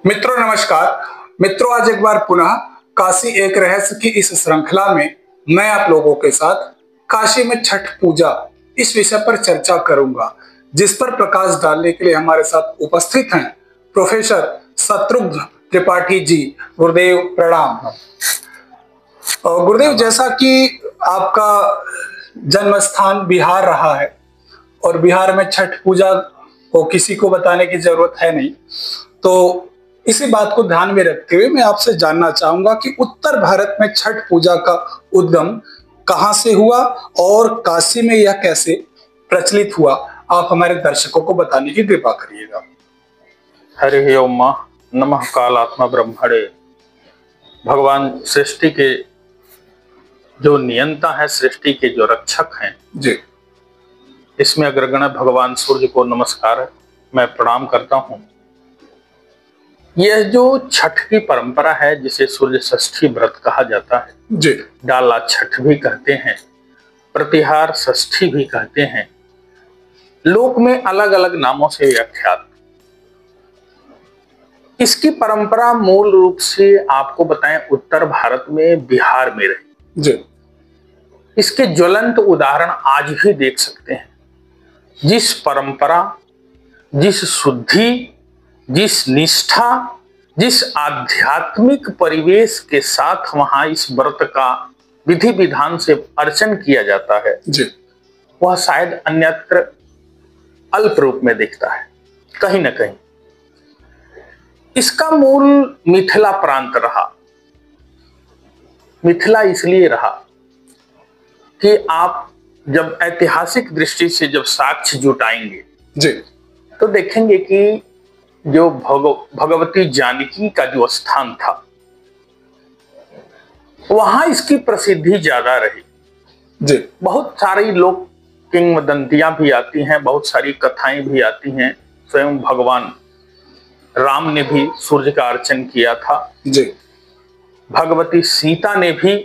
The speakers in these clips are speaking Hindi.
मित्रों नमस्कार। मित्रों आज एक बार पुनः काशी एक रहस्य की इस श्रृंखला में मैं आप लोगों के साथ काशी में छठ पूजा इस विषय पर चर्चा करूंगा, जिस पर प्रकाश डालने के लिए हमारे साथ उपस्थित हैं प्रोफेसर शत्रुघ्न त्रिपाठी जी। गुरुदेव प्रणाम। और गुरुदेव, जैसा कि आपका जन्म स्थान बिहार रहा है और बिहार में छठ पूजा को किसी को बताने की जरूरत है नहीं, तो इसी बात को ध्यान में रखते हुए मैं आपसे जानना चाहूंगा कि उत्तर भारत में छठ पूजा का उद्गम कहां से हुआ और काशी में यह कैसे प्रचलित हुआ, आप हमारे दर्शकों को बताने की कृपा करिएगा। हरि ओम नमः कालात्मा ब्रह्मणे। भगवान सृष्टि के जो नियंता है, सृष्टि के जो रक्षक हैं जी, इसमें अग्रगण्य भगवान सूर्य को नमस्कार है, मैं प्रणाम करता हूं। यह जो छठ की परंपरा है जिसे सूर्य षष्ठी व्रत कहा जाता है, जी, डाला छठ भी कहते हैं, प्रतिहार षष्ठी भी कहते हैं, लोक में अलग अलग नामों से व्याख्यात। इसकी परंपरा मूल रूप से आपको बताएं उत्तर भारत में बिहार में रही। जी, इसके ज्वलंत उदाहरण आज भी देख सकते हैं। जिस परंपरा, जिस शुद्धि, जिस निष्ठा, जिस आध्यात्मिक परिवेश के साथ वहां इस व्रत का विधि विधान से अर्चन किया जाता है, जी, वह शायद अन्यत्र अल्प रूप में दिखता है कहीं ना कहीं। इसका मूल मिथिला प्रांत रहा। मिथिला इसलिए रहा कि आप जब ऐतिहासिक दृष्टि से जब साक्ष्य जुटाएंगे जी, तो देखेंगे कि जो भगवती जानकी का जो स्थान था, वहां इसकी प्रसिद्धि ज्यादा रही। जी, बहुत सारी लोग किंवदंतियां भी आती हैं, बहुत सारी कथाएं भी आती हैं। स्वयं भगवान राम ने भी सूर्य का अर्चन किया था। जी, भगवती सीता ने भी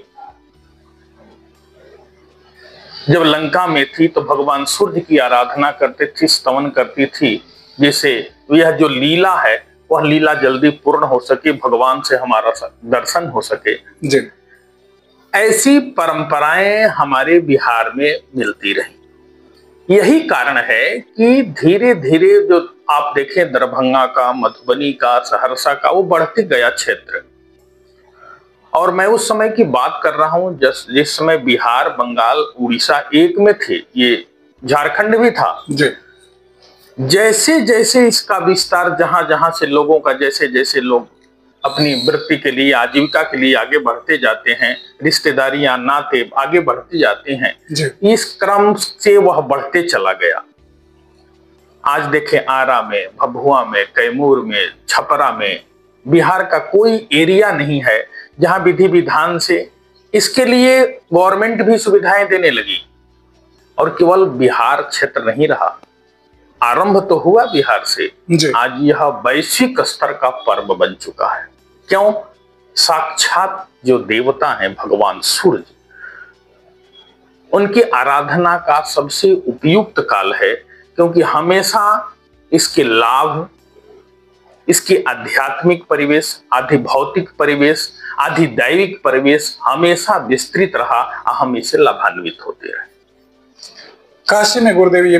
जब लंका में थी तो भगवान सूर्य की आराधना करती थी, स्तवन करती थी, जिसे यह जो लीला है वह लीला जल्दी पूर्ण हो सके, भगवान से हमारा दर्शन हो सके। जी, ऐसी परंपराएं हमारे बिहार में मिलती रही। यही कारण है कि धीरे धीरे जो आप देखें दरभंगा का, मधुबनी का, सहरसा का, वो बढ़ते गया क्षेत्र। और मैं उस समय की बात कर रहा हूं जिस समय बिहार, बंगाल, उड़ीसा एक में थे, ये झारखंड भी था। जी, जैसे जैसे इसका विस्तार, जहां जहां से लोगों का, जैसे जैसे लोग अपनी वृत्ति के लिए, आजीविका के लिए आगे बढ़ते जाते हैं, रिश्तेदारियां, नाते आगे बढ़ते जाते हैं, जी, इस क्रम से वह बढ़ते चला गया। आज देखें आरा में, भभुआ में, कैमूर में, छपरा में, बिहार का कोई एरिया नहीं है जहां विधि विधान से इसके लिए गवर्नमेंट भी सुविधाएं देने लगी। और केवल बिहार क्षेत्र नहीं रहा, आरंभ तो हुआ बिहार से, जी, आज यह वैश्विक स्तर का पर्व बन चुका है। क्यों? साक्षात जो देवता हैं भगवान सूर्य, उनकी आराधना का सबसे उपयुक्त काल है, क्योंकि हमेशा इसके लाभ, इसके आध्यात्मिक परिवेश, आधि भौतिक परिवेश, आधि दैविक परिवेश हमेशा विस्तृत रहा, हम इससे लाभान्वित होते रहे। काशी में गुरुदेव ये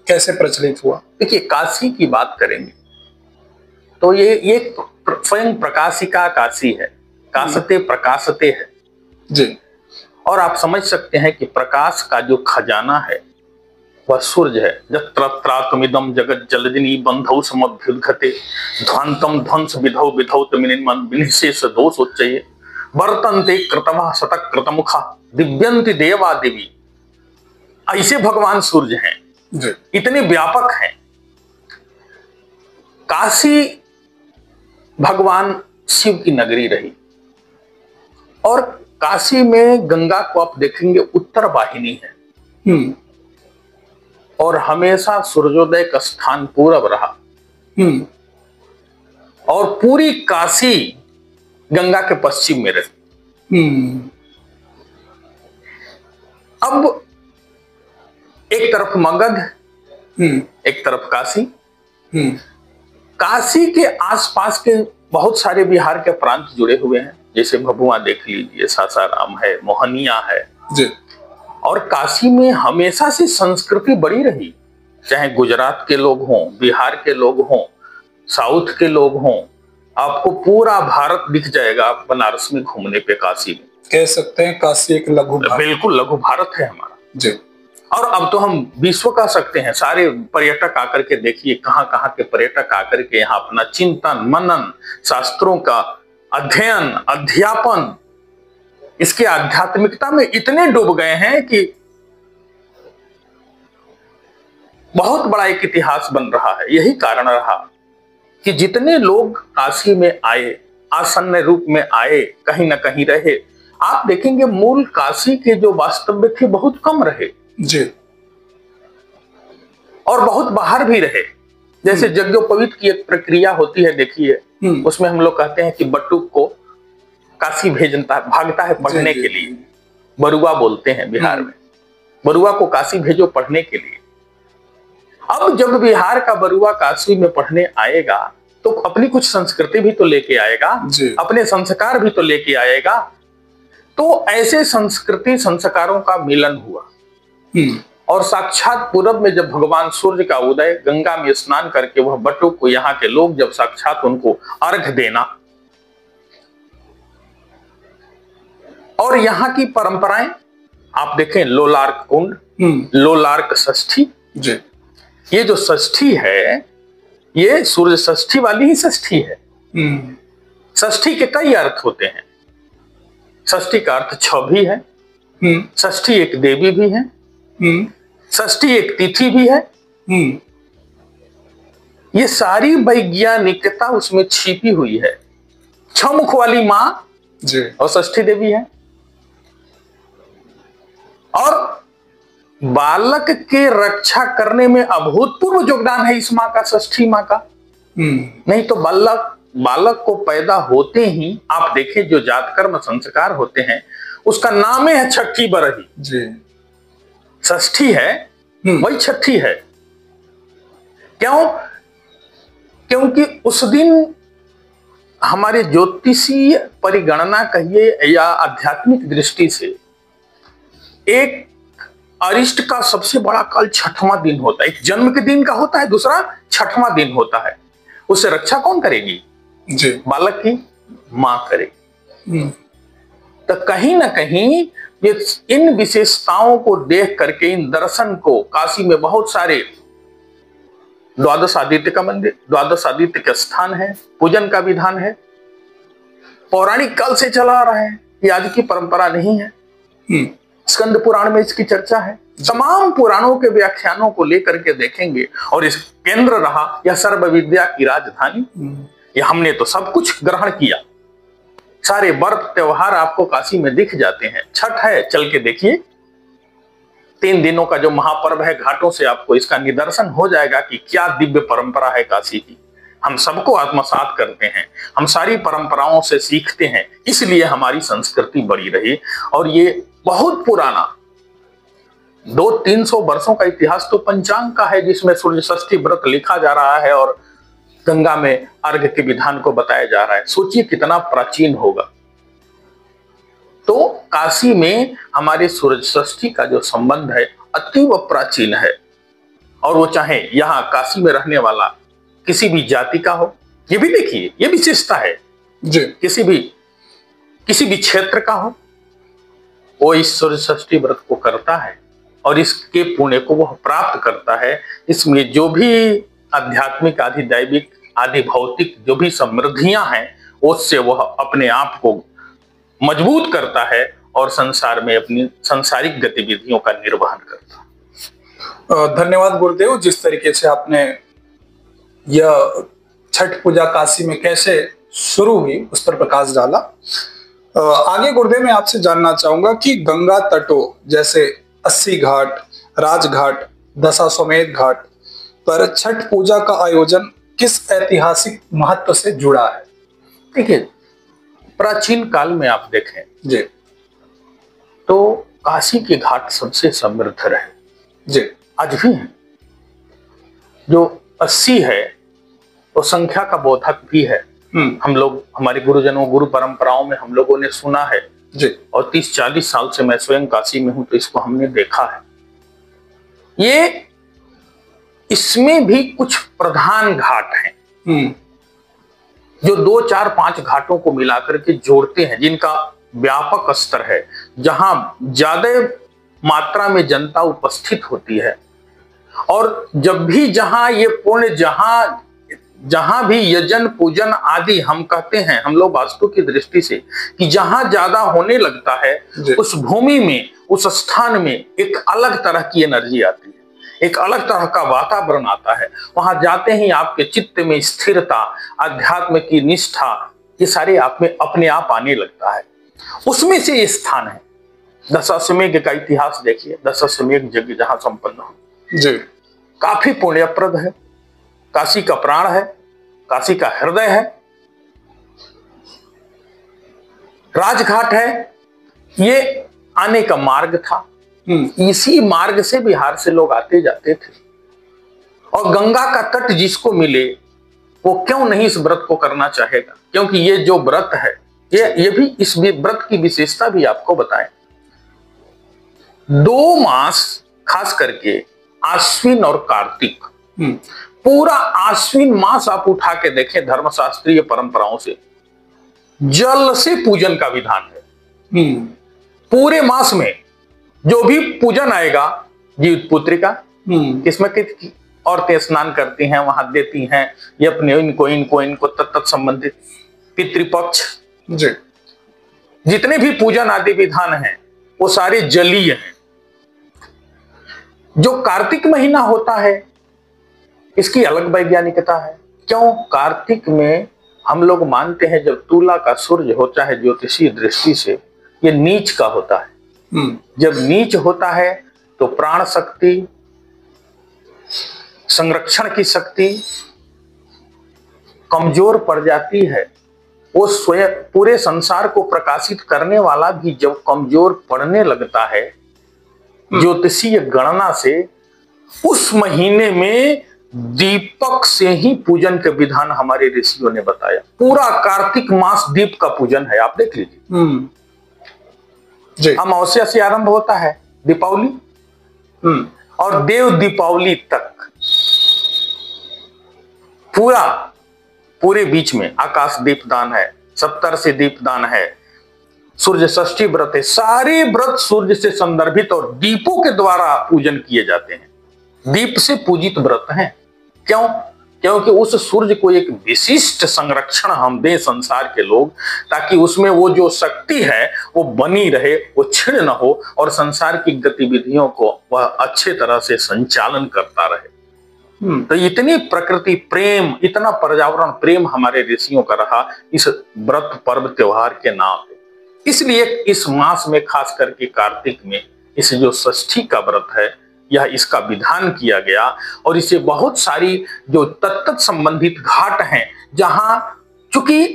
कैसे प्रचलित हुआ? देखिए, काशी की बात करेंगे तो ये स्वयं प्रकाशिका काशी है, काशते प्रकाशते है जी, और आप समझ सकते हैं कि प्रकाश का जो खजाना है वह सूर्य है। यत्रात्रात्मिदं जगत जलदिनी बंधौ समभ्युद्घते ध्वांतम ध्वंस विधौ विधौ तमिनिन्मन विनिशेष दोषोच्चये वर्तन्ते कृतवः शतक कृतमुखा दिव्यन्ति देवा देवी। ऐसे भगवान सूर्य हैं, जी, इतने व्यापक हैं। काशी भगवान शिव की नगरी रही और काशी में गंगा को आप देखेंगे उत्तर वाहिनी है और हमेशा सूर्योदय का स्थान पूरब रहा। और पूरी काशी गंगा के पश्चिम में रही। अब एक तरफ मगध, एक तरफ काशी। काशी के आसपास के बहुत सारे बिहार के प्रांत जुड़े हुए हैं, जैसे भभुआ देख लीजिए, सासाराम है, मोहनिया है जी। और काशी में हमेशा से संस्कृति बड़ी रही, चाहे गुजरात के लोग हों, बिहार के लोग हों, साउथ के लोग हों, आपको पूरा भारत दिख जाएगा आप बनारस में घूमने पे। काशी में कह सकते हैं काशी एक लघु भारत। बिल्कुल लघु भारत है हमारा जी। और अब तो हम विश्व का सकते हैं, सारे पर्यटक आकर के देखिए, कहां कहां के पर्यटक आकर के यहाँ अपना चिंतन मनन, शास्त्रों का अध्ययन अध्यापन, इसके आध्यात्मिकता में इतने डूब गए हैं कि बहुत बड़ा एक इतिहास बन रहा है। यही कारण रहा कि जितने लोग काशी में आए, आसन्न रूप में आए, कहीं ना कहीं रहे, आप देखेंगे मूल काशी के जो वास्तव्य थे बहुत कम रहे जी। और बहुत बाहर भी रहे। जैसे यज्ञोपवीत की एक प्रक्रिया होती है, देखिए उसमें हम लोग कहते हैं कि बटुक को काशी भेजता भागता है पढ़ने के लिए, बरुआ बोलते हैं बिहार में, बरुआ को काशी भेजो पढ़ने के लिए। अब जब बिहार का बरुआ काशी में पढ़ने आएगा तो अपनी कुछ संस्कृति भी तो लेके आएगा, अपने संस्कार भी तो लेके आएगा। तो ऐसे संस्कृति संस्कारों का मिलन हुआ और साक्षात पूरब में जब भगवान सूर्य का उदय, गंगा में स्नान करके वह बटुक को यहाँ के लोग जब साक्षात उनको अर्घ देना, और यहाँ की परंपराएं आप देखें, लोलार्क कुंड, लोलार्क षष्ठी जी। ये जो षष्ठी है ये सूर्य षष्ठी वाली ही षष्ठी है। षष्ठी के कई अर्थ होते हैं। षष्ठी का अर्थ 6 भी है, षष्ठी एक देवी भी है, षष्ठी एक तिथि भी है। ये सारी वैज्ञानिकता उसमें छिपी हुई है। 6 मुख वाली मां जी और षष्ठी देवी है, और बालक के रक्षा करने में अभूतपूर्व योगदान है इस मां का, षष्ठी मां का। नहीं तो बालक को पैदा होते ही आप देखें जो जात कर्म संस्कार होते हैं उसका नाम है छठी बरही जी। षष्ठी है वही छठी है। क्यों? क्योंकि उस दिन हमारे ज्योतिषीय परिगणना कहिए या आध्यात्मिक दृष्टि से एक अरिष्ट का सबसे बड़ा काल 6वां दिन होता है। एक जन्म के दिन का होता है, दूसरा 6वां दिन होता है। उससे रक्षा कौन करेगी जी? बालक की मां करेगी। तो कहीं ना कहीं ये इन विशेषताओं को देख करके, इन दर्शन को, काशी में बहुत सारे द्वादश आदित्य का मंदिर, द्वादश आदित्य के स्थान है, पूजन का विधान है, पौराणिक काल से चला आ रहा है, ये आज की परंपरा नहीं है। स्कंद पुराण में इसकी चर्चा है। तमाम पुराणों के व्याख्यानों को लेकर के देखेंगे और इस केंद्र रहा यह सर्व विद्या की राजधानी। यह हमने तो सब कुछ ग्रहण किया। सारे व्रत त्योहार आपको काशी में दिख जाते हैं। छठ है, चल के देखिए, 3 दिनों का जो महापर्व है, घाटों से आपको इसका निदर्शन हो जाएगा कि क्या दिव्य परंपरा है काशी की। हम सबको आत्मसात करते हैं, हम सारी परंपराओं से सीखते हैं, इसलिए हमारी संस्कृति बड़ी रही। और ये बहुत पुराना 200-300 वर्षों का इतिहास तो पंचांग का है, जिसमें सूर्य षष्ठी व्रत लिखा जा रहा है और गंगा में अर्घ के विधान को बताया जा रहा है। सोचिए कितना प्राचीन होगा। तो काशी में हमारे सूर्य षष्ठी का जो संबंध है अतीव प्राचीन है, और वो चाहे यहाँ काशी में रहने वाला किसी भी जाति का हो। ये भी देखिए, ये विशेषता है जी। किसी भी क्षेत्र का हो, वो इस सूर्य षष्ठी व्रत को करता है और इसके पुण्य को वह प्राप्त करता है। इसमें जो भी आध्यात्मिक, आदि दैविक, आदि भौतिक जो भी समृद्धियां हैं, उससे वह अपने आप को मजबूत करता है और संसार में अपनी सांसारिक गतिविधियों का निर्वहन करता है। धन्यवाद गुरुदेव, जिस तरीके से आपने यह छठ पूजा काशी में कैसे शुरू हुई उस पर प्रकाश डाला। आगे गुरुदेव मैं आपसे जानना चाहूंगा कि गंगा तटों जैसे 80 घाट, राजघाट, दशाश्वमेध घाट पर छठ पूजा का आयोजन किस ऐतिहासिक महत्व से जुड़ा है? देखिए, प्राचीन काल में आप देखें जी तो काशी के घाट सबसे समृद्ध रहे जी, आज भी हैं। जो 80 है और संख्या का बोधक भी है। हम लोग हमारे गुरुजनों गुरु परंपराओं में हम लोगों ने सुना है जी। और 30-40 साल से मैं स्वयं काशी में हूं तो इसको हमने देखा है। ये इसमें भी कुछ प्रधान घाट हैं जो 2, 4, 5 घाटों को मिलाकर के जोड़ते हैं, जिनका व्यापक स्तर है, जहां ज्यादा मात्रा में जनता उपस्थित होती है। और जब भी जहां ये पुण्य जहां भी यजन पूजन आदि हम कहते हैं, हम लोग वास्तु की दृष्टि से कि जहां ज्यादा होने लगता है उस भूमि में, उस स्थान में एक अलग तरह की एनर्जी आती है, एक अलग तरह का वातावरण आता है। वहां जाते ही आपके चित्त में स्थिरता, अध्यात्म की निष्ठा, ये सारे आप में अपने आप आने लगता है। उसमें से ये स्थान है। दशाश्वमेध का इतिहास देखिए, दशाश्वमेध यज्ञ जहां संपन्न हो जी, काफी पुण्यप्रद है। काशी का प्राण है, काशी का हृदय है, राजघाट है, ये आने का मार्ग था। इसी मार्ग से बिहार से लोग आते जाते थे। और गंगा का तट जिसको मिले वो क्यों नहीं इस व्रत को करना चाहेगा, क्योंकि ये जो व्रत है ये भी इस व्रत की विशेषता भी आपको बताएं। 2 मास खास करके आश्विन और कार्तिक, पूरा आश्विन मास आप उठा के देखें, धर्मशास्त्रीय परंपराओं से जल से पूजन का विधान है। पूरे मास में जो भी पूजन आएगा, जीवित पुत्रिका किसमें की औरतें स्नान करती हैं, वहां देती हैं, ये अपने इनको तत्त संबंधित पितृपक्ष जी, जितने भी पूजन आदि विधान हैं वो सारे जलीय हैं। जो कार्तिक महीना होता है इसकी अलग वैज्ञानिकता है। क्यों? कार्तिक में हम लोग मानते हैं जब तुला का सूर्य होता है ज्योतिषीय दृष्टि से ये नीच का होता है। जब नीच होता है तो प्राण शक्ति, संरक्षण की शक्ति कमजोर पड़ जाती है। वो स्वयं पूरे संसार को प्रकाशित करने वाला भी जब कमजोर पड़ने लगता है ज्योतिषीय गणना से, उस महीने में दीपक से ही पूजन के विधान हमारे ऋषियों ने बताया। पूरा कार्तिक मास दीप का पूजन है, आप देख लीजिए। अमावस्या से आरंभ होता है दीपावली, और देव दीपावली तक पूरे बीच में आकाश दीपदान है, सप्तर्षि दीपदान है, सूर्य षष्ठी व्रत है। सारे व्रत सूर्य से संदर्भित और दीपों के द्वारा पूजन किए जाते हैं। दीप से पूजित व्रत हैं। क्यों? क्योंकि उस सूर्य को एक विशिष्ट संरक्षण हम दें संसार के लोग, ताकि उसमें वो जो शक्ति है वो बनी रहे, वो छिड़ न हो और संसार की गतिविधियों को वह अच्छे तरह से संचालन करता रहे। तो इतनी प्रकृति प्रेम, इतना पर्यावरण प्रेम हमारे ऋषियों का रहा इस व्रत पर्व त्योहार के नाम पे। इसलिए इस मास में खास करके कार्तिक में इस जो षष्ठी का व्रत है यह इसका विधान किया गया। और इसे बहुत सारी जो तत्त संबंधित घाट हैं, जहां चूंकि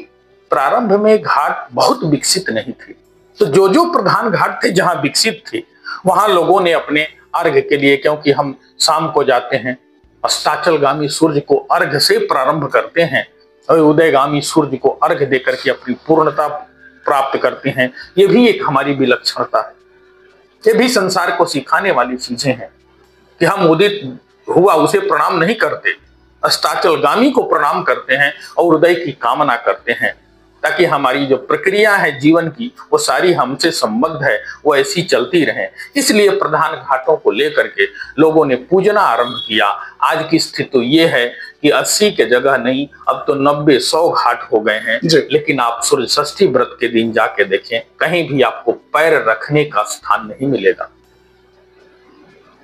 प्रारंभ में घाट बहुत विकसित नहीं थे, तो जो प्रधान घाट थे जहां विकसित थे वहां लोगों ने अपने अर्घ के लिए, क्योंकि हम शाम को जाते हैं अस्ताचलगामी सूर्य को अर्घ से प्रारंभ करते हैं और उदयगामी सूर्य को अर्घ देकर के अपनी पूर्णता प्राप्त करते हैं। ये भी एक हमारी विलक्षणता है। ये भी संसार को सिखाने वाली चीजें हैं कि हम उदित हुआ उसे प्रणाम नहीं करते, अस्ताचलगामी को प्रणाम करते हैं और उदय की कामना करते हैं, ताकि हमारी जो प्रक्रिया है जीवन की वो सारी हमसे संबद्ध है, वो ऐसी चलती रहे। इसलिए प्रधान घाटों को लेकर के लोगों ने पूजना आरंभ किया। आज की स्थिति ये है कि 80 के जगह नहीं, अब तो 90-100 घाट हो गए हैं। लेकिन आप सूर्य षष्ठी व्रत के दिन जाके देखें, कहीं भी आपको पैर रखने का स्थान नहीं मिलेगा।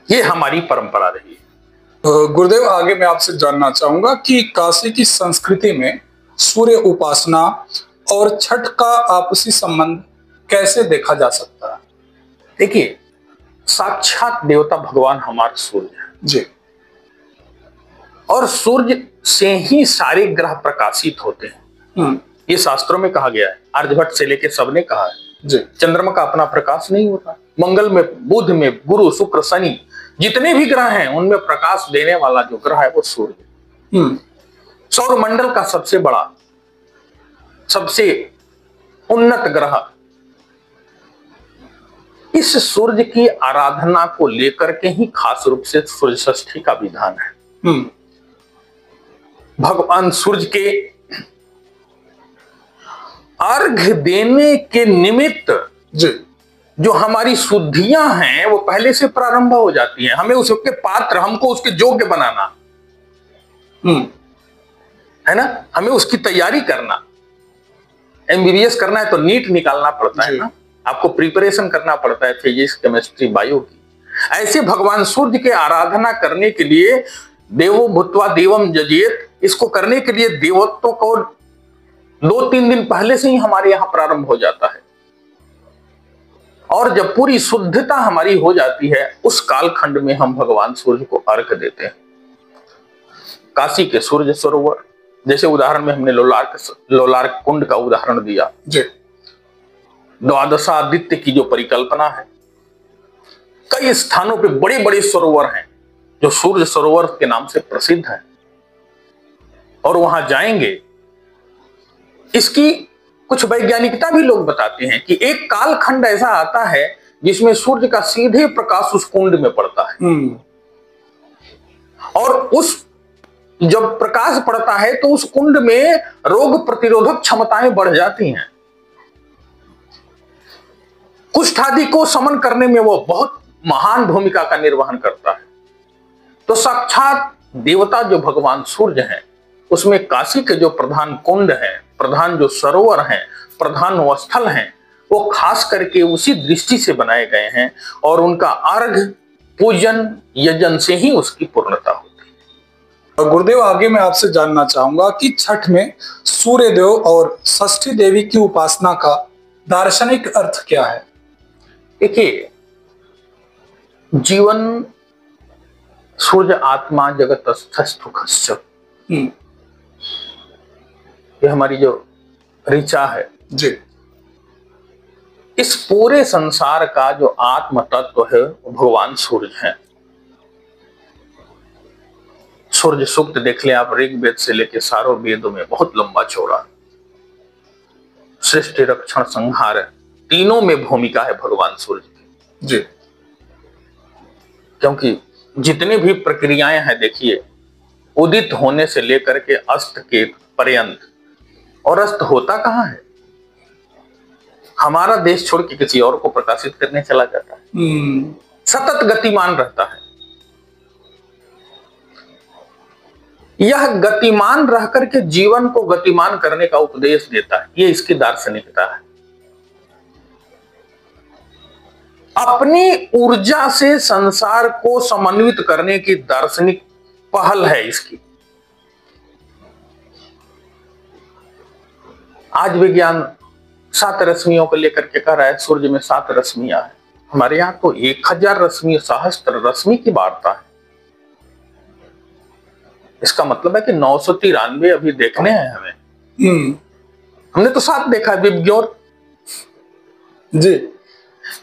ये हमारी परंपरा रही है। गुरुदेव, आगे मैं आपसे जानना चाहूंगा कि काशी की संस्कृति में सूर्य उपासना और छठ का आपसी संबंध कैसे देखा जा सकता है? देखिए, साक्षात देवता भगवान हमारे सूर्य है जी, और सूर्य से ही सारे ग्रह प्रकाशित होते हैं। ये शास्त्रों में कहा गया है, आर्यभट्ट से लेके सबने कहा है जी। चंद्रमा का अपना प्रकाश नहीं होता। मंगल में, बुध में, गुरु, शुक्र, शनि, जितने भी ग्रह हैं उनमें प्रकाश देने वाला जो ग्रह है वो सूर्य। सौरमंडल का सबसे बड़ा, सबसे उन्नत ग्रह, इस सूर्य की आराधना को लेकर के ही खास रूप से सूर्य षष्ठी का विधान है। भगवान सूर्य के अर्घ्य देने के निमित्त जो हमारी शुद्धियां हैं वो पहले से प्रारंभ हो जाती हैं। हमें उसके पात्र, हमको उसके योग्य बनाना है ना, हमें उसकी तैयारी करना। एमबीबीएस करना है तो नीट निकालना पड़ता है ना, आपको प्रिपरेशन करना पड़ता है फिजिक्स, केमिस्ट्री, बायो की। ऐसे भगवान सूर्य के आराधना करने के लिए देवो भूत्वा देवम जजेत, इसको करने के लिए देवत्व को 2-3 दिन पहले से ही हमारे यहां प्रारंभ हो जाता है। और जब पूरी शुद्धता हमारी हो जाती है, उस कालखंड में हम भगवान सूर्य को अर्घ देते हैं। काशी के सूर्य सरोवर, जैसे उदाहरण में हमने लोलार्क कुंड का उदाहरण दिया, द्वादशादित्य की जो परिकल्पना है, कई स्थानों पे बड़े बड़े सरोवर हैं जो सूर्य सरोवर के नाम से प्रसिद्ध हैं, और वहां जाएंगे। इसकी कुछ वैज्ञानिकता भी लोग बताते हैं कि एक कालखंड ऐसा आता है जिसमें सूर्य का सीधे प्रकाश उस कुंड में पड़ता है, और उस जब प्रकाश पड़ता है तो उस कुंड में रोग प्रतिरोधक क्षमताएं बढ़ जाती हैं। कुष्ठ आदि को समन करने में वो बहुत महान भूमिका का निर्वहन करता है। तो साक्षात देवता जो भगवान सूर्य हैं, उसमें काशी के जो प्रधान कुंड हैं, प्रधान जो सरोवर हैं, प्रधान वो स्थल हैं, वो खास करके उसी दृष्टि से बनाए गए हैं, और उनका अर्घ, पूजन, यजन से ही उसकी पूर्णता होती है। और गुरुदेव, आगे मैं आपसे जानना चाहूंगा कि छठ में सूर्य देव और षष्ठी देवी की उपासना का दार्शनिक अर्थ क्या है? देखिए, जीवन सूर्य आत्मा जगतस्थस्थुखश्च, ये हमारी जो ऋचा है जी, इस पूरे संसार का जो आत्म तत्व है वो भगवान सूर्य है। सूर्य सूक्त देख ले आप, ऋग्वेद से लेकर सारों वेदों में बहुत लंबा चौड़ा, सृष्टि, रक्षण, संहार, तीनों में भूमिका है भगवान सूर्य की जी। क्योंकि जितने भी प्रक्रियाएं हैं, देखिए, उदित होने से लेकर के अस्त के पर्यंत, और अस्त होता कहां है? हमारा देश छोड़ के किसी और को प्रकाशित करने चला जाता है, सतत गतिमान रहता है। यह गतिमान रह करके जीवन को गतिमान करने का उपदेश देता है, ये इसकी दार्शनिकता है। अपनी ऊर्जा से संसार को समन्वित करने की दार्शनिक पहल है इसकी। आज विज्ञान 7 रश्मियों को लेकर के कह रहा है, सूर्य में 7 रश्मियां हैं। हमारे यहाँ तो 1000 रश्मि, सहस्त्र रश्मि की वार्ता है। इसका मतलब है कि 993 अभी देखने हैं हमें। हमने तो 7 देखा है विज्ञोर जी।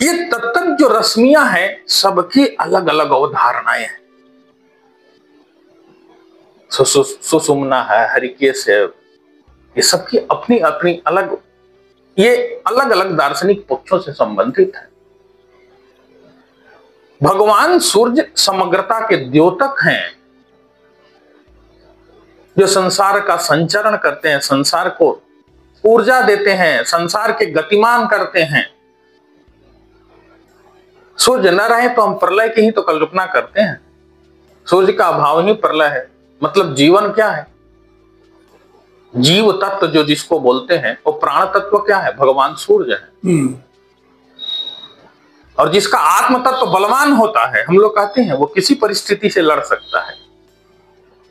ये तब तक जो रश्मियां हैं, सबकी अलग अलग अवधारणाएं हैं। सुषुम्ना है, हरिकेश है, ये सबकी अपनी अपनी अलग, ये अलग अलग दार्शनिक पक्षों से संबंधित है। भगवान सूर्य समग्रता के द्योतक हैं, जो संसार का संचरण करते हैं, संसार को ऊर्जा देते हैं, संसार के गतिमान करते हैं। सूर्य न रहे तो हम प्रलय की ही तो कल्पना करते हैं। सूर्य का अभाव ही प्रलय है। मतलब जीवन क्या है? जीव तत्व जो जिसको बोलते हैं, वो प्राण तत्व क्या है? भगवान सूर्य है। और जिसका आत्म तत्व बलवान होता है, हम लोग कहते हैं वो किसी परिस्थिति से लड़ सकता है।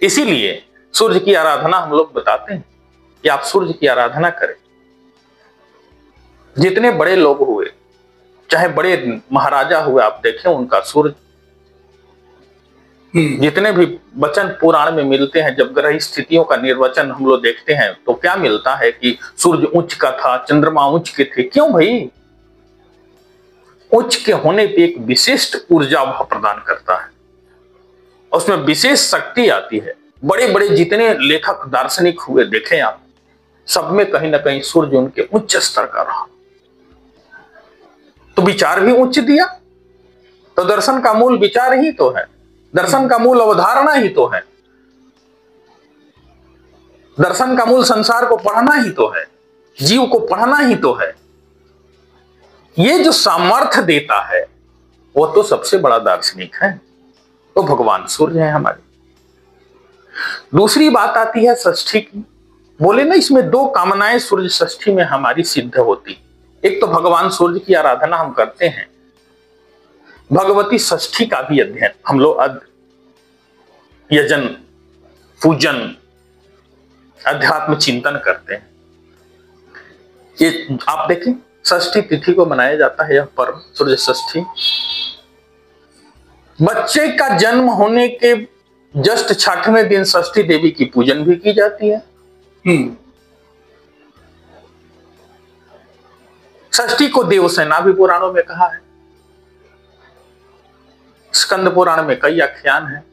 इसीलिए सूर्य की आराधना हम लोग बताते हैं कि आप सूर्य की आराधना करें। जितने बड़े लोग हुए, चाहे बड़े महाराजा हुए, आप देखें उनका सूर्य, जितने भी वचन पुराण में मिलते हैं, जब ग्रह स्थितियों का निर्वचन हम लोग देखते हैं तो क्या मिलता है कि सूर्य उच्च का था, चंद्रमा उच्च के थे। क्यों भाई? उच्च के होने पे एक विशिष्ट ऊर्जा प्रदान करता है, उसमें विशेष शक्ति आती है। बड़े बड़े जितने लेखक दार्शनिक हुए देखें आप, सब में कहीं ना कहीं सूर्य उनके उच्च स्तर का रहा। तो विचार भी उच्च दिया, तो दर्शन का मूल विचार ही तो है, दर्शन का मूल अवधारणा ही तो है, दर्शन का मूल संसार को पढ़ना ही तो है, जीव को पढ़ना ही तो है। ये जो सामर्थ्य देता है वो तो सबसे बड़ा दार्शनिक है, तो भगवान सूर्य है हमारे। दूसरी बात आती है षष्ठी की। बोले ना, इसमें दो कामनाएं सूर्य षष्ठी में हमारी सिद्ध होती। एक तो भगवान सूर्य की आराधना हम करते हैं, भगवती षष्ठी का भी अध्ययन हम लोग यजन पूजन अध्यात्म चिंतन करते हैं। ये आप देखें, षष्ठी तिथि को मनाया जाता है यह पर्व सूर्य षष्ठी। बच्चे का जन्म होने के जस्ट 6वें दिन षष्ठी देवी की पूजन भी की जाती है। षष्ठी को देवसेना भी पुराणों में कहा है, स्कंद पुराण में कई आख्यान है।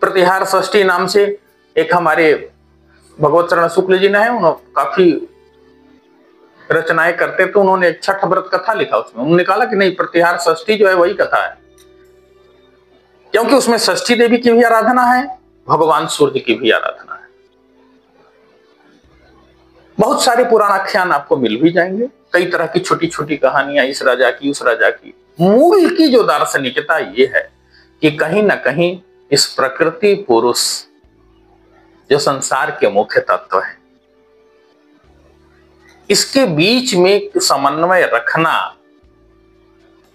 प्रतिहार षष्ठी नाम से एक हमारे भगवत चरण शुक्ल जी ने है, उन्होंने काफी रचनाएं करते, तो उन्होंने एक छठ व्रत कथा लिखा। उसमें उन्होंने कहा कि नहीं, प्रतिहार षष्ठी जो है वही कथा है, क्योंकि उसमें षष्ठी देवी की भी आराधना है, भगवान सूर्य की भी आराधना है। बहुत सारे पुराण आख्यान आपको मिल भी जाएंगे, कई तरह की छोटी छोटी कहानियां, इस राजा की उस राजा की। मूल की जो दार्शनिकता ये है कि कहीं ना कहीं इस प्रकृति पुरुष जो संसार के मुख्य तत्व है, इसके बीच में समन्वय रखना,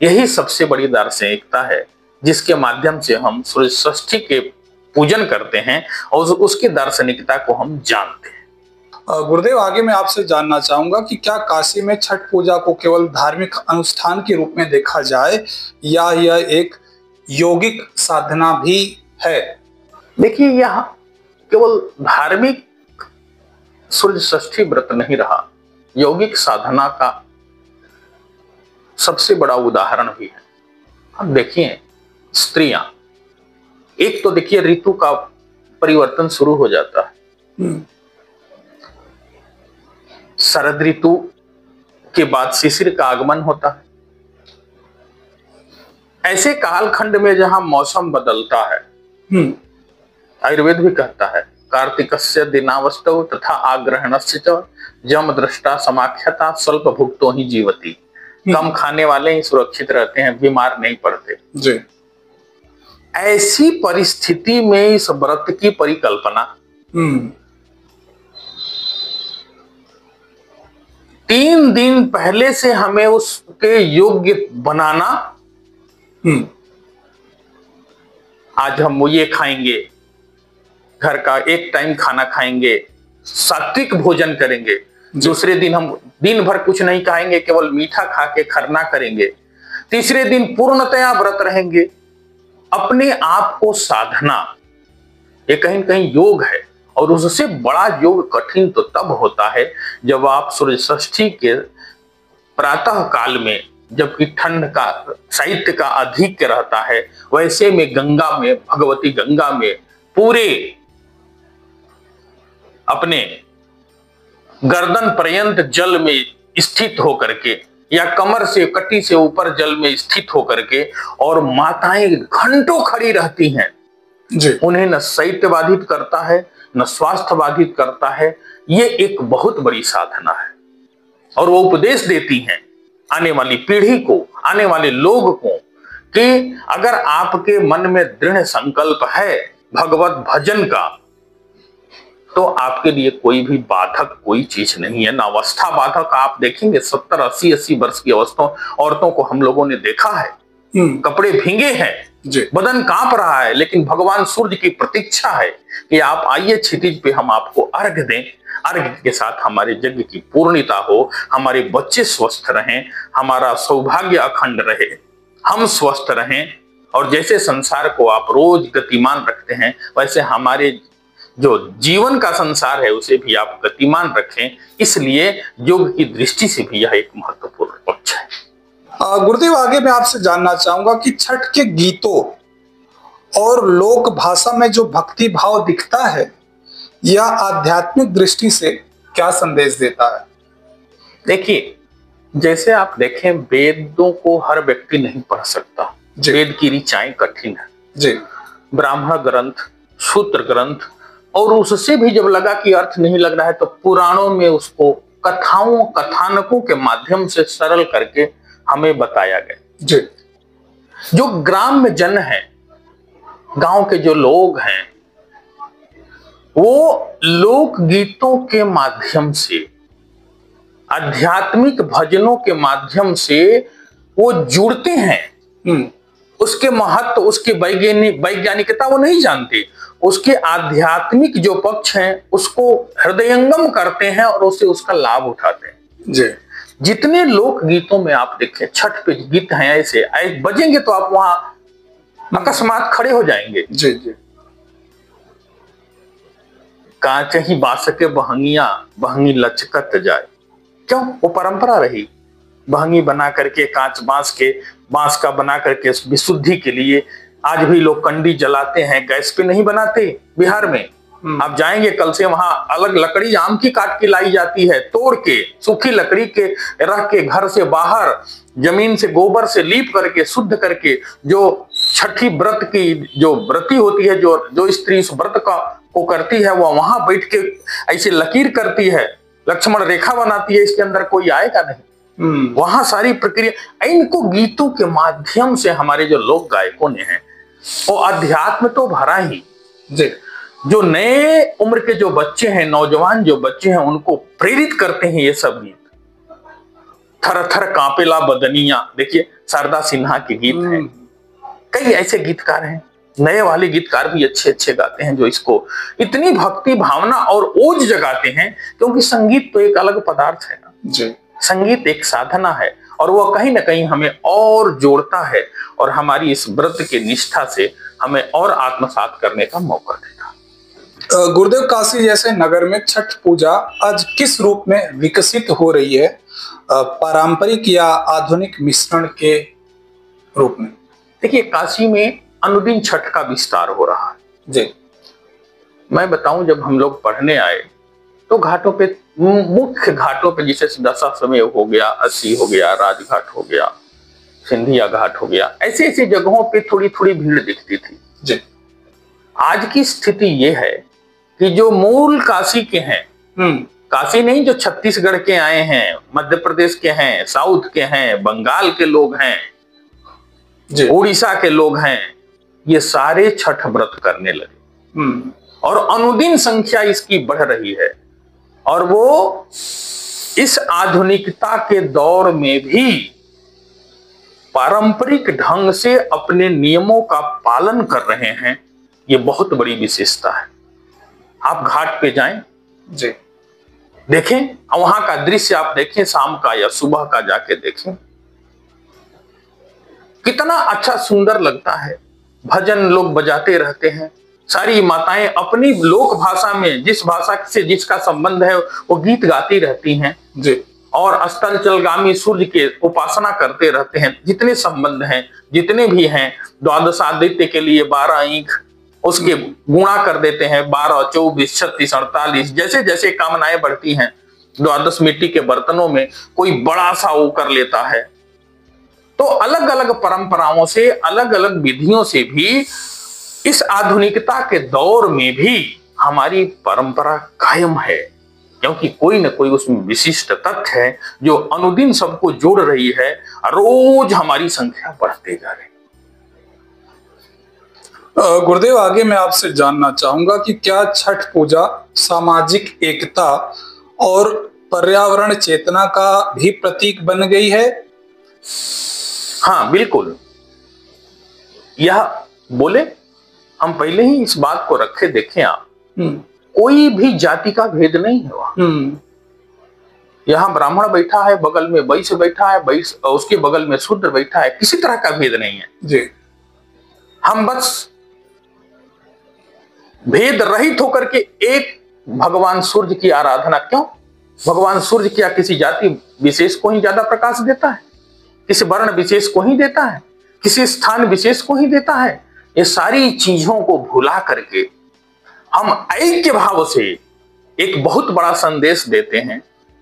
यही सबसे बड़ी दार्शनिकता है, जिसके माध्यम से हम सूर्य षष्ठी के पूजन करते हैं और उसकी दार्शनिकता को हम जानते हैं। गुरुदेव, आगे मैं आपसे जानना चाहूंगा कि क्या काशी में छठ पूजा को केवल धार्मिक अनुष्ठान के रूप में देखा जाए या यह एक यौगिक साधना भी है? देखिए, यह केवल धार्मिक सूर्य षष्ठी व्रत नहीं रहा, यौगिक साधना का सबसे बड़ा उदाहरण भी है। अब देखिए, स्त्रियां, एक तो देखिए ऋतु का परिवर्तन शुरू हो जाता है। शरद ऋतु के बाद शिशिर का आगमन होता है। ऐसे कालखंड में जहां मौसम बदलता है, आयुर्वेद भी कहता है कार्तिकस्य दिनावस्तौ तथा आग्रहणस्य च जम दृष्टा समाख्यता स्वल्प भुक्तो ही जीवती। कम खाने वाले ही सुरक्षित रहते हैं, बीमार नहीं पड़ते जी। ऐसी परिस्थिति में इस व्रत की परिकल्पना 3 दिन पहले से हमें उसके योग्य बनाना। आज हम ये खाएंगे, घर का एक टाइम खाना खाएंगे, सात्विक भोजन करेंगे। दूसरे दिन हम दिन भर कुछ नहीं खाएंगे, केवल मीठा खा के खरना करेंगे। तीसरे दिन पूर्णतया व्रत रहेंगे। अपने आप को साधना, ये कहीं कहीं योग है, और उससे बड़ा योग कठिन तो तब होता है जब आप सूर्य षष्ठी के प्रातः काल में, जबकि ठंड का शैत्य का अधिक रहता है, वैसे में गंगा में, भगवती गंगा में पूरे अपने गर्दन पर्यंत जल में स्थित होकर के, या कमर से कटी से ऊपर जल में स्थित होकर के, और माताएं घंटों खड़ी रहती हैं जी। उन्हें न शैत्य बाधित करता है, न स्वास्थ्य बाधित करता है। ये एक बहुत बड़ी साधना है, और वो उपदेश देती हैं आने वाली पीढ़ी को, आने वाले लोग को, कि अगर आपके मन में दृढ़ संकल्प है भगवत भजन का, तो आपके लिए कोई भी बाधक कोई चीज नहीं है। ना अवस्था बाधक। आप देखेंगे 70, 80, 80 वर्ष की औरतों को हम लोगों ने देखा है, कपड़े भींगे हैं, बदन कांप रहा है, लेकिन भगवान सूर्य की प्रतीक्षा है कि आप आइए क्षितिज पे, हम आपको अर्घ दें। अर्घ के साथ हमारे यज्ञ की पूर्णता हो, हमारे बच्चे स्वस्थ रहें, हमारा सौभाग्य अखंड रहे, हम स्वस्थ रहें, और जैसे संसार को आप रोज गतिमान रखते हैं, वैसे हमारे जो जीवन का संसार है उसे भी आप गतिमान रखें। इसलिए योग की दृष्टि से भी यह एक महत्वपूर्ण पक्ष है। गुरुदेव, आगे मैं आपसे जानना चाहूंगा कि छठ के गीतों और लोक भाषा में जो भक्ति भाव दिखता है, यह आध्यात्मिक दृष्टि से क्या संदेश देता है? देखिए, जैसे आप देखें, वेदों को हर व्यक्ति नहीं पढ़ सकता। वेद की ऋचाएं कठिन है जी। ब्राह्मण ग्रंथ, सूत्र ग्रंथ, और उससे भी जब लगा कि अर्थ नहीं लग रहा है तो पुराणों में उसको कथाओं कथानकों के माध्यम से सरल करके हमें बताया गया जी। जो ग्राम्य जन है, गांव के जो लोग हैं, वो लोक गीतों के माध्यम से, आध्यात्मिक भजनों के माध्यम से वो जुड़ते हैं। उसके महत्व, उसके वैज्ञानिकता वो नहीं जानते, उसके आध्यात्मिक जो पक्ष हैं उसको हृदयंगम करते हैं और उससे उसका लाभ उठाते हैं जी। जितने लोक गीतों में आप देखें, छठ पे गीत हैं ऐसे बजेंगे तो आप वहां अकस्मात खड़े हो जाएंगे। जी जी। कांच ही बासके बहंगिया बहंगी लचकत जाए, क्यों? वो परंपरा रही। बहंगी बना करके, कांच बांस का बना करके विशुद्धि के लिए आज भी लोग कंडी जलाते हैं, गैस पे नहीं बनाते। बिहार में आप जाएंगे कल से, वहां अलग लकड़ी आम की काट के लाई जाती है, तोड़ के सूखी लकड़ी के रख के घर से बाहर जमीन से गोबर से लीप करके शुद्ध करके, जो छठी व्रत की जो व्रती होती है, जो स्त्री इस व्रत को करती है, वो वहां बैठ के ऐसे लकीर करती है, लक्ष्मण रेखा बनाती है, इसके अंदर कोई आएगा नहीं। वहां सारी प्रक्रिया, इनको गीतों के माध्यम से हमारे जो लोक गायकों ने हैं, वो अध्यात्म तो भरा ही जी। जो नए उम्र के जो बच्चे हैं, नौजवान जो बच्चे हैं, उनको प्रेरित करते हैं ये सब गीत। थर थर कांपेला बदनिया, देखिए शारदा सिन्हा के गीत हैं। कई ऐसे गीतकार हैं, नए वाले गीतकार भी अच्छे अच्छे गाते हैं, जो इसको इतनी भक्ति भावना और ओज जगाते हैं, क्योंकि संगीत तो एक अलग पदार्थ है ना जी। संगीत एक साधना है और वह कहीं ना कहीं हमें और जोड़ता है और हमारी इस व्रत की निष्ठा से हमें और आत्मसात करने का मौका देता। गुरुदेव, काशी जैसे नगर में छठ पूजा आज किस रूप में विकसित हो रही है, पारंपरिक या आधुनिक मिश्रण के रूप में? देखिए, काशी में अनुदिन छठ का विस्तार हो रहा है जी। मैं बताऊं, जब हम लोग पढ़ने आए तो घाटों पे, मुख्य घाटों पे, जैसे दशाश्वमेध हो गया, अस्सी हो गया, राजघाट हो गया, सिंधिया घाट हो गया, ऐसे ऐसे जगहों पे थोड़ी थोड़ी भीड़ दिखती थी जी। आज की स्थिति ये है कि जो मूल काशी के हैं, काशी नहीं, जो छत्तीसगढ़ के आए हैं, मध्य प्रदेश के हैं, साउथ के हैं, बंगाल के लोग हैं, उड़ीसा के लोग हैं, ये सारे छठ व्रत करने लगे और अनुदिन संख्या इसकी बढ़ रही है। और वो इस आधुनिकता के दौर में भी पारंपरिक ढंग से अपने नियमों का पालन कर रहे हैं, ये बहुत बड़ी विशेषता है। आप घाट पे जाएं जी, देखें, वहां का दृश्य आप देखें, शाम का या सुबह का जाके देखें, कितना अच्छा सुंदर लगता है। भजन लोग बजाते रहते हैं, सारी माताएं अपनी लोक भाषा में, जिस भाषा से जिसका संबंध है, वो गीत गाती रहती हैं जी। और अस्ताचलगामी सूर्य के उपासना करते रहते हैं। जितने संबंध हैं, जितने भी हैं, द्वादशादित्य के लिए 12 ईंख उसके गुणा कर देते हैं, 12, 24, 36, 48, जैसे जैसे कामनाएं बढ़ती हैं, द्वादश मिट्टी के बर्तनों में कोई बड़ा सा वो कर लेता है। तो अलग अलग परंपराओं से, अलग अलग विधियों से भी इस आधुनिकता के दौर में भी हमारी परंपरा कायम है, क्योंकि कोई न कोई उसमें विशिष्ट तथ्य है जो अनुदिन सबको जोड़ रही है। रोज हमारी संख्या बढ़ते जा रही है। गुरुदेव, आगे मैं आपसे जानना चाहूंगा कि क्या छठ पूजा सामाजिक एकता और पर्यावरण चेतना का भी प्रतीक बन गई है? हाँ, बिल्कुल। यह बोले, हम पहले ही इस बात को रखे, देखें आप, कोई भी जाति का भेद नहीं है वहां। यहाँ ब्राह्मण बैठा है, बगल में वैश्य बैठा है, उसके बगल में शूद्र बैठा है, किसी तरह का भेद नहीं है जी। हम बस भेद रहित होकर के एक भगवान सूर्य की आराधना। क्यों? भगवान सूर्य क्या किसी जाति विशेष को ही ज्यादा प्रकाश देता है? किसी वर्ण विशेष को ही देता है? किसी स्थान विशेष को ही देता है? ये सारी चीजों को भुला करके हम ऐक्य भाव से एक बहुत बड़ा संदेश देते हैं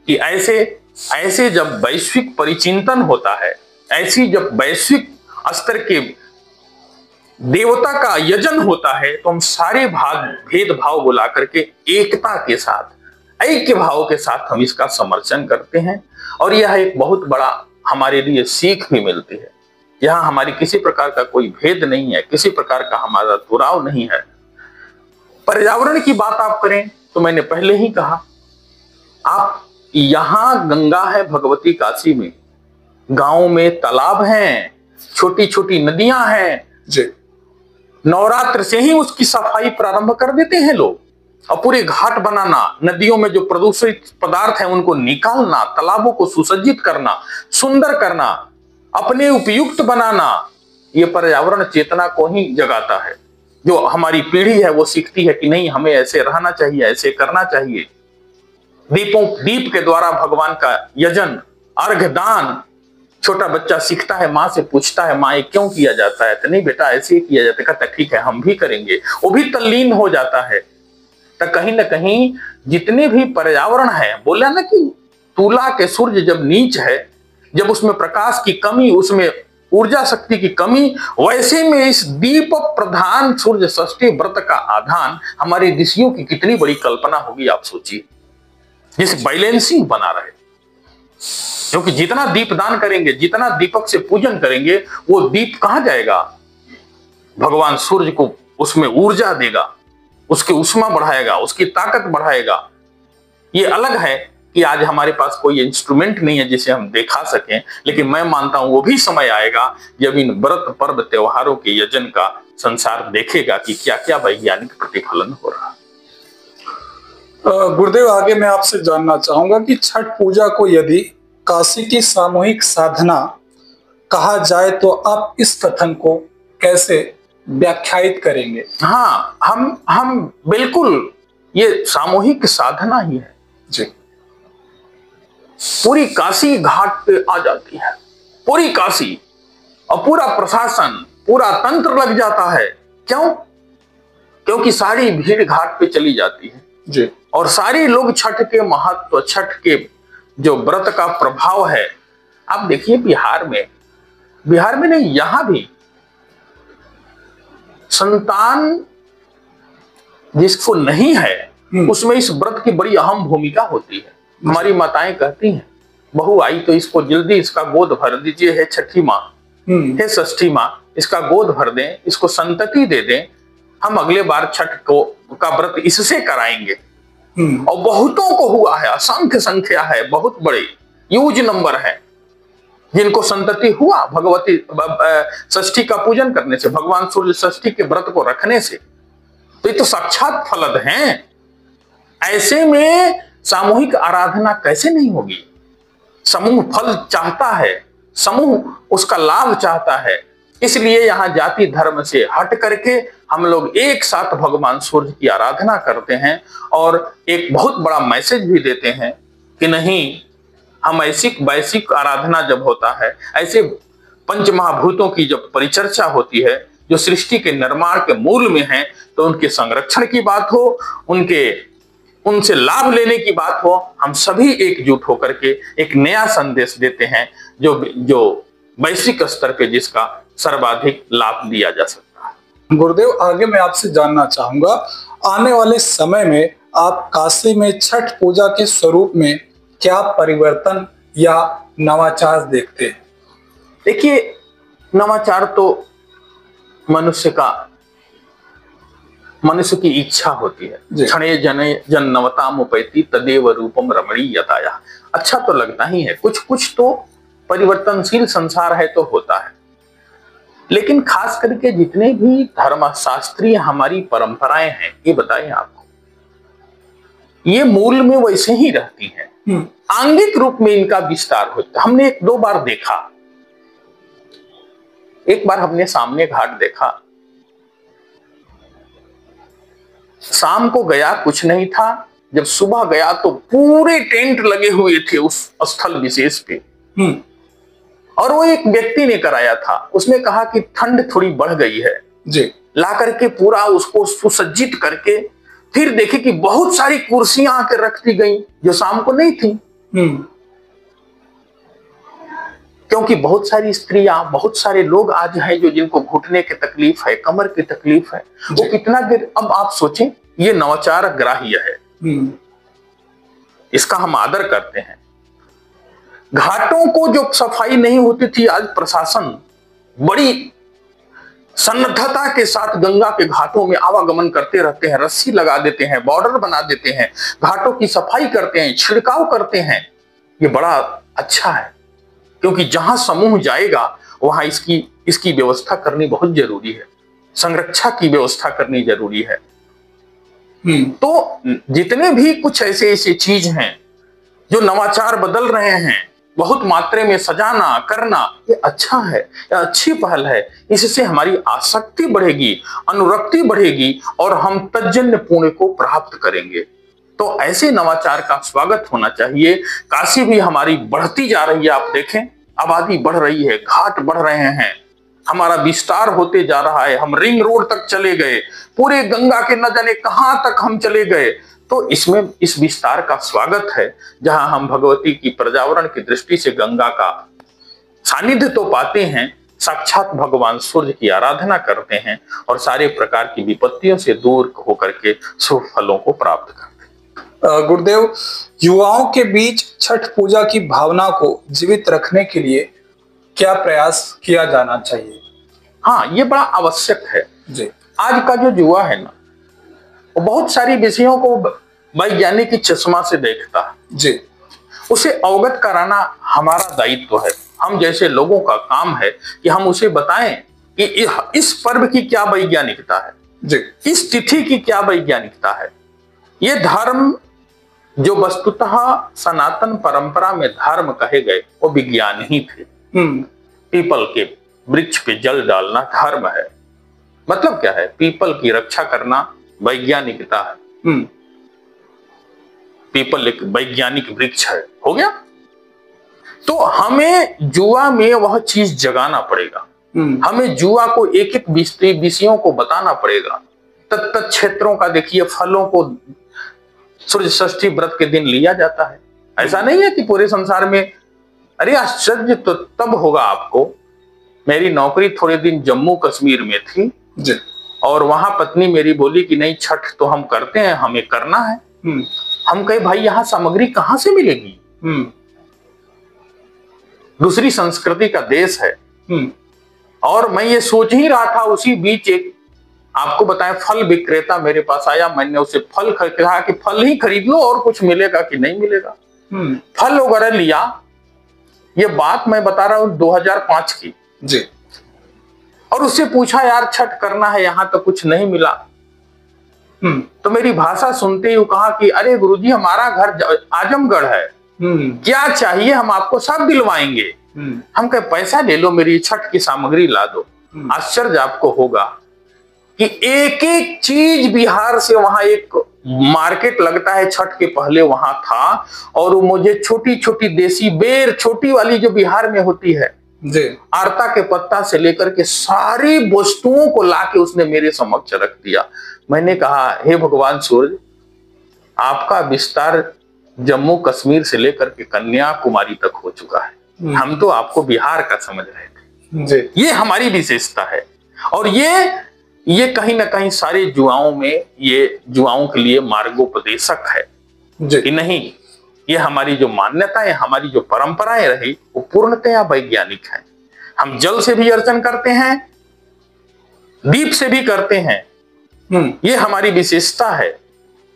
कि ऐसे जब वैश्विक परिचिंतन होता है, ऐसी जब वैश्विक स्तर के देवता का यजन होता है, तो हम सारे भेदभाव बुला करके एकता के साथ, ऐक्य भाव के साथ हम इसका समर्थन करते हैं। और यह एक बहुत बड़ा हमारे लिए सीख भी मिलती है। यहाँ हमारी किसी प्रकार का कोई भेद नहीं है, किसी प्रकार का हमारा दुराव नहीं है। पर्यावरण की बात आप करें तो मैंने पहले ही कहा, आप यहां गंगा है भगवती काशी में, गांव में तालाब हैं, छोटी छोटी नदियां हैं जी। नवरात्र से ही उसकी सफाई प्रारंभ कर देते हैं लोग, और पूरे घाट बनाना, नदियों में जो प्रदूषित पदार्थ है उनको निकालना, तालाबों को सुसज्जित करना, सुंदर करना, अपने उपयुक्त बनाना, ये पर्यावरण चेतना को ही जगाता है। जो हमारी पीढ़ी है वो सीखती है कि नहीं, हमें ऐसे रहना चाहिए, ऐसे करना चाहिए। दीप के द्वारा भगवान का यजन, अर्घ दान, छोटा बच्चा सीखता है, माँ से पूछता है, माँ ये क्यों किया जाता है? तो नहीं बेटा ऐसे ही किया जाता है। कहता ठीक है हम भी करेंगे, वो भी तल्लीन हो जाता है। तो कहीं ना कहीं जितने भी पर्यावरण है, बोला ना कि तुला के सूर्य जब नीच है, जब उसमें प्रकाश की कमी, उसमें ऊर्जा शक्ति की कमी, वैसे में इस दीप प्रधान सूर्य षष्ठी व्रत का आधान हमारे ऋषियों की कितनी बड़ी कल्पना होगी, आप सोचिए, जिस बैलेंसिंग बना रहे। क्योंकि जितना दीपदान करेंगे, जितना दीपक से पूजन करेंगे, वो दीप कहां जाएगा? भगवान सूर्य को उसमें ऊर्जा देगा, उसकी उष्मा बढ़ाएगा, उसकी ताकत बढ़ाएगा। ये अलग है कि आज हमारे पास कोई इंस्ट्रूमेंट नहीं है जिसे हम दिखा सकें, लेकिन मैं मानता हूं वो भी समय आएगा जब इन व्रत पर्व त्योहारों के यजन का संसार देखेगा कि क्या क्या वैज्ञानिक प्रतिफलन हो रहा है। गुरुदेव, आगे मैं आपसे जानना चाहूंगा कि छठ पूजा को यदि काशी की सामूहिक साधना कहा जाए तो आप इस कथन को कैसे व्याख्यायित करेंगे? हाँ, हम बिल्कुल, ये सामूहिक साधना ही है जी। पूरी काशी घाट पे आ जाती है, पूरी काशी, और पूरा प्रशासन, पूरा तंत्र लग जाता है। क्यों? क्योंकि सारी भीड़ घाट पे चली जाती है जी। और सारे लोग छठ के महत्व, छठ के जो व्रत का प्रभाव है, आप देखिए बिहार में नहीं, यहां भी संतान जिसको नहीं है उसमें इस व्रत की बड़ी अहम भूमिका होती है। हमारी माताएं कहती हैं, बहू आई तो इसको जल्दी इसका गोद भर दीजिए, है छठी माँ, है षष्ठी माँ, इसका गोद भर दें, इसको संतति दे दें, हम अगले बार छठ का व्रत इससे कराएंगे। और बहुतों को हुआ है, असंख्य संख्या है, बहुत बड़े ह्यूज नंबर है जिनको संतति हुआ भगवती षष्ठी का पूजन करने से, भगवान सूर्य षष्ठी के व्रत को रखने से। तो ये तो साक्षात फलद हैं। ऐसे में सामूहिक आराधना कैसे नहीं होगी? समूह फल चाहता है, समूह उसका लाभ चाहता है। इसलिए यहां जाति धर्म से हट करके हम लोग एक साथ भगवान सूर्य की आराधना करते हैं और एक बहुत बड़ा मैसेज भी देते हैं कि नहीं, हम ऐसी वैश्विक आराधना जब होता है, ऐसे पंच महाभूतों की जब परिचर्चा होती है जो सृष्टि के निर्माण के मूल में है, तो उनके संरक्षण की बात हो, उनसे लाभ लेने की बात हो, हम सभी एकजुट होकर के एक नया संदेश देते हैं जो वैश्विक स्तर पे जिसका सर्वाधिक लाभ दिया जा सकता है। गुरुदेव, आगे मैं आपसे जानना चाहूंगा, आने वाले समय में आप काशी में छठ पूजा के स्वरूप में क्या परिवर्तन या नवाचार देखते हैं? देखिए, नवाचार तो मनुष्य की इच्छा होती है। क्षणे जने जन्नवताम उपैति तदेव रूपम रमणीयताया। अच्छा तो लगता ही है, कुछ तो परिवर्तनशील संसार है तो होता है, लेकिन खास करके जितने भी धर्मशास्त्रीय हमारी परंपराएं हैं, ये बताएं आपको, ये मूल में वैसे ही रहती हैं, आंगिक रूप में इनका विस्तार होता है। हमने एक दो बार देखा, एक बार हमने सामने घाट देखा, शाम को गया कुछ नहीं था, जब सुबह गया तो पूरे टेंट लगे हुए थे उस स्थल विशेष पे। और वो एक व्यक्ति ने कराया था, उसने कहा कि ठंड थोड़ी बढ़ गई है जी, ला करके पूरा उसको सुसज्जित करके फिर देखे कि बहुत सारी कुर्सियां आकर रख दी गई जो शाम को नहीं थी। क्योंकि बहुत सारी स्त्रियां, बहुत सारे लोग आज हैं जो जिनको घुटने की तकलीफ है, कमर की तकलीफ है, वो कितना देर। अब आप सोचें, ये नवाचार ग्राह्य है, इसका हम आदर करते हैं। घाटों को जो सफाई नहीं होती थी, आज प्रशासन बड़ी सन्नद्धता के साथ गंगा के घाटों में आवागमन करते रहते हैं, रस्सी लगा देते हैं, बॉर्डर बना देते हैं, घाटों की सफाई करते हैं, छिड़काव करते हैं। ये बड़ा अच्छा है, क्योंकि जहां समूह जाएगा वहां इसकी व्यवस्था करनी बहुत जरूरी है, संरक्षा की व्यवस्था करनी जरूरी है। तो जितने भी कुछ ऐसे चीज हैं जो नवाचार बदल रहे हैं, बहुत मात्रा में सजाना करना, ये अच्छा है, ये अच्छी पहल है। इससे हमारी आसक्ति बढ़ेगी, अनुरक्ति बढ़ेगी और हम तज्जन्य पुण्य को प्राप्त करेंगे। तो ऐसे नवाचार का स्वागत होना चाहिए। काशी भी हमारी बढ़ती जा रही है, आप देखें आबादी बढ़ रही है, घाट बढ़ रहे हैं, हमारा विस्तार होते जा रहा है। हम रिंग रोड तक चले गए, पूरे गंगा के न जाने कहां तक हम चले गए। तो इसमें इस विस्तार का स्वागत है, जहां हम भगवती की पर्यावरण की दृष्टि से गंगा का सानिध्य तो पाते हैं, साक्षात भगवान सूर्य की आराधना करते हैं और सारे प्रकार की विपत्तियों से दूर होकर के शुभ फलों को प्राप्त करते हैं। गुरुदेव, युवाओं के बीच छठ पूजा की भावना को जीवित रखने के लिए क्या प्रयास किया जाना चाहिए? हाँ, ये बड़ा आवश्यक है जी। आज का जो युवा है ना, वो बहुत सारी विषयों को वैज्ञानिक की चश्मा से देखता है जी। उसे अवगत कराना हमारा दायित्व है। हम जैसे लोगों का काम है कि हम उसे बताएं कि इस पर्व की क्या वैज्ञानिकता है जी, इस तिथि की क्या वैज्ञानिकता है। ये धर्म जो वस्तुतः सनातन परंपरा में धर्म कहे गए, वो विज्ञान ही थे। पीपल के वृक्ष पे जल डालना धर्म है। मतलब क्या है? पीपल की रक्षा करना वैज्ञानिकता है। पीपल एक वैज्ञानिक वृक्ष है, हो गया। तो हमें जुआ में वह चीज जगाना पड़ेगा। हमें जुआ को एक एक विषयों को बताना पड़ेगा। तत्त क्षेत्रों का देखिए, फलों को सूर्य षष्ठी व्रत के दिन लिया जाता है। ऐसा नहीं है कि पूरे संसार में। अरे आश्चर्य तो तब होगा आपको। मेरी नौकरी थोड़े दिन जम्मू कश्मीर में थी जी। और वहां पत्नी मेरी बोली कि नहीं, छठ तो हम करते हैं, हमें करना है। हम कहे भाई यहाँ सामग्री कहां से मिलेगी? दूसरी संस्कृति का देश है। और मैं ये सोच ही रहा था, उसी बीच एक आपको बताएं फल विक्रेता मेरे पास आया। मैंने उसे फल कहा कि फल ही खरीद लो और कुछ मिलेगा कि नहीं मिलेगा। फल वगैरह लिया। ये बात मैं बता रहा हूं 2005 की जी। और उससे पूछा यार छठ करना है, यहां तो कुछ नहीं मिला। तो मेरी भाषा सुनते ही कहा कि अरे गुरुजी, हमारा घर आजमगढ़ है, क्या चाहिए हम आपको सब दिलवाएंगे। हम कहे पैसा ले लो, मेरी छठ की सामग्री ला दो। आश्चर्य आपको होगा कि एक एक चीज बिहार से, वहां एक मार्केट लगता है छठ के पहले, वहां था। और वो मुझे छोटी छोटी देसी बेर, छोटी वाली जो बिहार में होती है जी, आरता के पत्ता से लेकर के सारी वस्तुओं को लाके उसने मेरे समक्ष रख दिया। मैंने कहा हे भगवान सूर्य, आपका विस्तार जम्मू कश्मीर से लेकर के कन्याकुमारी तक हो चुका है। हम तो आपको बिहार का समझ रहे थे जी। ये हमारी विशेषता है। और ये कहीं ना कहीं सारे जुआओं में, ये जुआओं के लिए मार्गोपदेशक है जी। कि नहीं, ये हमारी जो मान्यताएं, हमारी जो परंपराएं रही, वो पूर्णतया वैज्ञानिक हैं। हम जल से भी अर्चन करते हैं, दीप से भी करते हैं। ये हमारी विशेषता है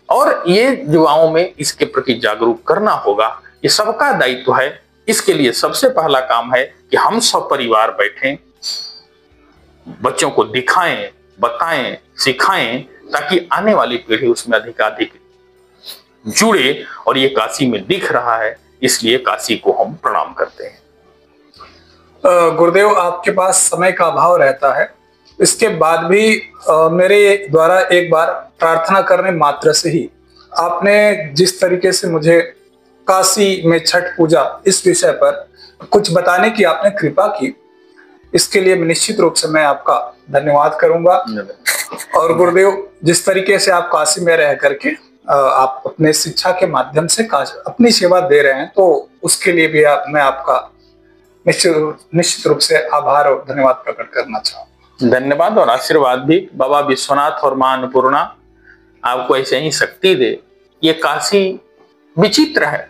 और ये युवाओं में इसके प्रति जागरूक करना होगा। ये सबका दायित्व है। इसके लिए सबसे पहला काम है कि हम सब परिवार बैठें, बच्चों को दिखाएं, बताएं, सिखाएं, ताकि आने वाली पीढ़ी उसमें अधिकाधिक जुड़े। और ये काशी में दिख रहा है, इसलिए काशी को हम प्रणाम करते हैं। गुरुदेव, आपके पास समय का अभाव रहता है, इसके बाद भी मेरे द्वारा एक बार प्रार्थना करने मात्र से ही आपने जिस तरीके से मुझे काशी में छठ पूजा इस विषय पर कुछ बताने की आपने कृपा की, इसके लिए निश्चित रूप से मैं आपका धन्यवाद करूंगा। और गुरुदेव, जिस तरीके से आप काशी में रह करके आप अपने शिक्षा के माध्यम से अपनी सेवा दे रहे हैं, तो उसके लिए भी मैं आपका निश्चित रूप से आभार और धन्यवाद प्रकट करना चाहूंगा। धन्यवाद और आशीर्वाद भी। बाबा विश्वनाथ और मां अन्नपूर्णा आपको ऐसे ही शक्ति दे। ये काशी विचित्र है,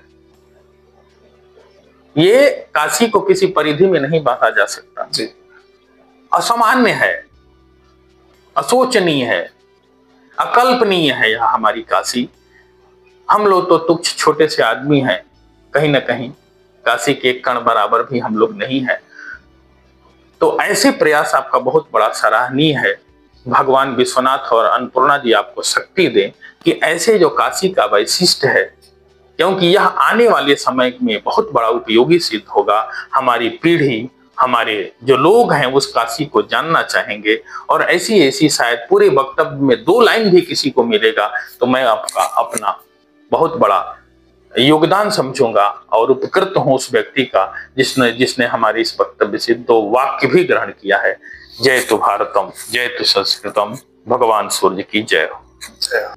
ये काशी को किसी परिधि में नहीं बांधा जा सकता जी। असामान्य है, अशोचनीय है, अकल्पनीय है यह हमारी काशी। हम लोग तो तुच्छ छोटे से आदमी हैं, कहीं ना कहीं काशी के एक कण बराबर भी हम लोग नहीं है। तो ऐसे प्रयास आपका बहुत बड़ा सराहनीय है। भगवान विश्वनाथ और अन्नपूर्णा जी आपको शक्ति दें कि ऐसे जो काशी का वैशिष्ट है, क्योंकि यह आने वाले समय में बहुत बड़ा उपयोगी सिद्ध होगा। हमारी पीढ़ी, हमारे जो लोग हैं उस काशी को जानना चाहेंगे, और ऐसी शायद पूरे वक्तव्य में 2 लाइन भी किसी को मिलेगा तो मैं आपका अपना बहुत बड़ा योगदान समझूंगा और उपकृत हूं उस व्यक्ति का जिसने हमारे इस वक्तव्य से 2 वाक्य भी ग्रहण किया है। जय तु भारतम, जय तु संस्कृतम, भगवान सूर्य की जय हो। जय हो।